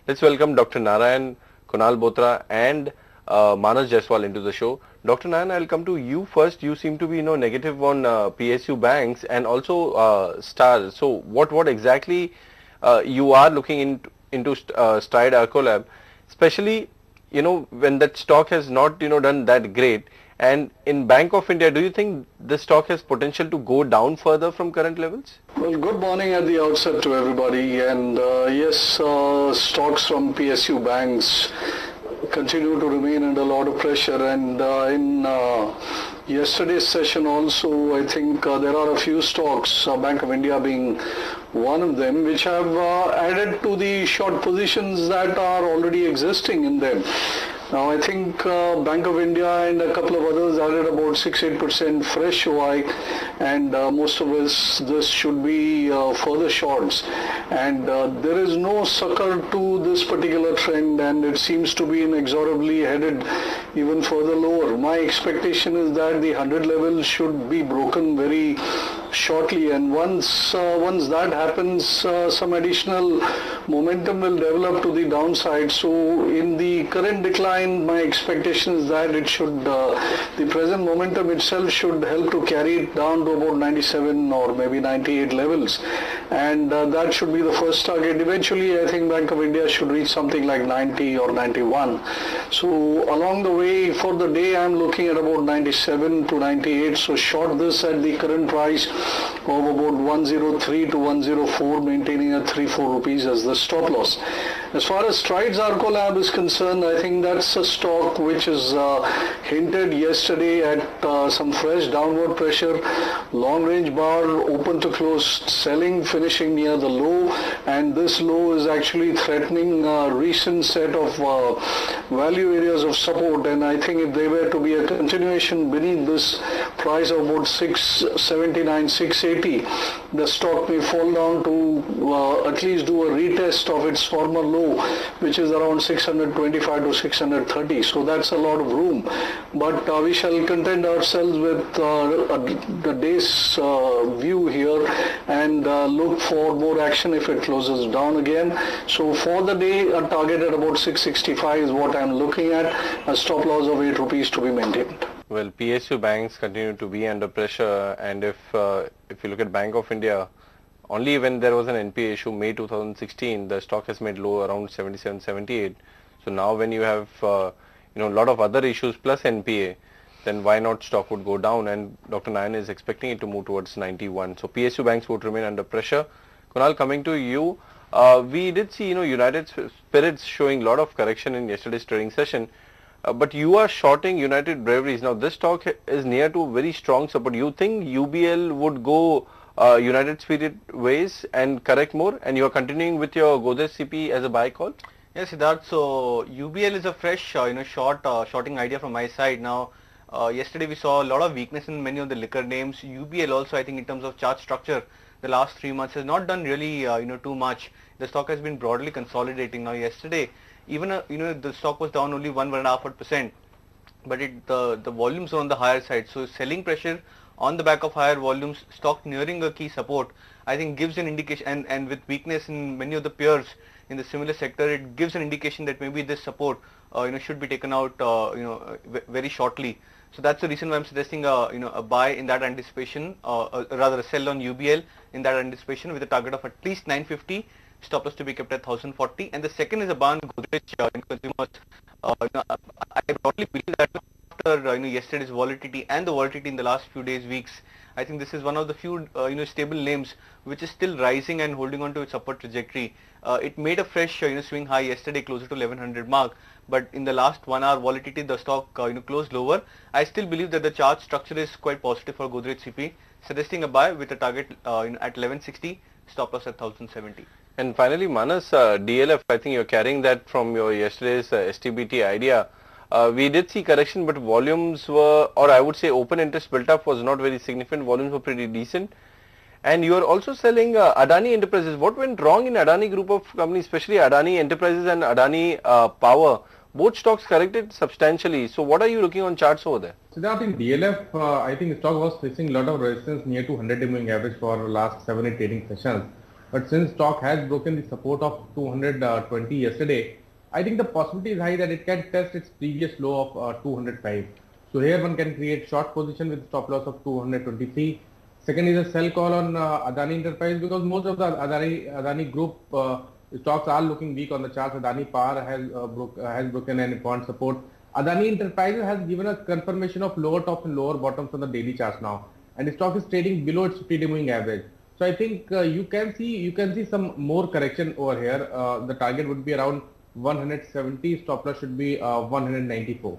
Let's welcome Dr. Narayan, Kunal Botra and Manas Jaiswal into the show. Dr. Narayan, I'll come to you first. You seem to be negative on PSU banks and also stars. So what exactly you are looking into Stride Arcolab, especially when that stock has not done that great. And in Bank of India, do you think the stock has potential to go down further from current levels? Well, good morning at the outset to everybody. And yes, stocks from PSU banks continue to remain under a lot of pressure. And in yesterday's session also, I think there are a few stocks, Bank of India being one of them, which have added to the short positions that are already existing in them. Now I think Bank of India and a couple of others added about 6-8% fresh OI, and most of us this should be further shorts, and there is no succor to this particular trend, and it seems to be inexorably headed even further lower. My expectation is that the 100 level should be broken very shortly, and once that happens, some additional momentum will develop to the downside. So in the current decline, my expectation is that it should the present momentum itself should help to carry it down to about 97 or maybe 98 levels, and that should be the first target. Eventually I think Bank of India should reach something like 90 or 91. So along the way for the day I'm looking at about 97 to 98, so short this at the current price of about 103 to 104, maintaining at 3-4 rupees as the stop loss. As far as Strides Arcolab is concerned, I think that's a stock which is hinted yesterday at some fresh downward pressure. Long range bar open to close selling, finishing near the low, and this low is actually threatening a recent set of value areas of support, and I think if they were to be a continuation beneath this price of about 679, 680, the stock may fall down to at least do a retest of its former low, which is around 625 to 630. So that's a lot of room, but we shall content ourselves with the day's view here and look for more action if it closes down again. So for the day, a target at about 665 is what I'm looking at, a stop loss of 8 rupees to be maintained. Well, PSU banks continue to be under pressure, and if you look at Bank of India, only when there was an NPA issue, May 2016, the stock has made low around 77, 78. So now when you have a lot of other issues plus NPA, then why not stock would go down, and Dr. Nayan is expecting it to move towards 91. So PSU banks would remain under pressure. Kunal, coming to you, we did see United Spirits showing a lot of correction in yesterday's trading session. But you are shorting United Breweries. Now this stock is near to very strong support. You think UBL would go United Spirit ways and correct more, and you are continuing with your Godrej CP as a buy call? Yes, Siddharth. So UBL is a fresh shorting idea from my side. Now yesterday we saw a lot of weakness in many of the liquor names. UBL also, I think, in terms of chart structure, the last 3 months has not done really too much. The stock has been broadly consolidating. Now yesterday, even the stock was down only 1.5%, but the volumes are on the higher side. So selling pressure on the back of higher volumes, stock nearing a key support, I think gives an indication, and with weakness in many of the peers in the similar sector, it gives an indication that maybe this support should be taken out very shortly. So that's the reason why I'm suggesting a buy in that anticipation, rather a sell on UBL in that anticipation with a target of at least 950, stop loss to be kept at 1040. And the second is a buy on Godrej in consumers. I broadly believe that after yesterday's volatility and the volatility in the last few days, weeks, I think this is one of the few stable names which is still rising and holding on to its upward trajectory. It made a fresh swing high yesterday closer to 1100 mark, but in the last 1 hour volatility the stock closed lower. I still believe that the chart structure is quite positive for Godrej CP, suggesting a buy with a target at 1160, stop loss at 1070. And finally, Manas, DLF, I think you're carrying that from your yesterday's STBT idea. We did see correction, but volumes were, or I would say open interest built up was not very significant. Volumes were pretty decent. And you are also selling Adani Enterprises. What went wrong in Adani group of companies, especially Adani Enterprises and Adani Power? Both stocks corrected substantially. So what are you looking on charts over there? Siddharth, in DLF, I think the stock was facing a lot of resistance near to 100-day moving average for last 7-8 trading sessions. But since stock has broken the support of 220 yesterday, I think the possibility is high that it can test its previous low of 205. So here one can create short position with stop loss of 223. Second is a sell call on Adani Enterprise, because most of the Adani Group stocks are looking weak on the charts. Adani Power has broken an important support. Adani Enterprises has given a confirmation of lower tops and lower bottoms on the daily charts now, and the stock is trading below its 50-day moving average. So I think you can see some more correction over here. The target would be around 170. Stop loss should be 194.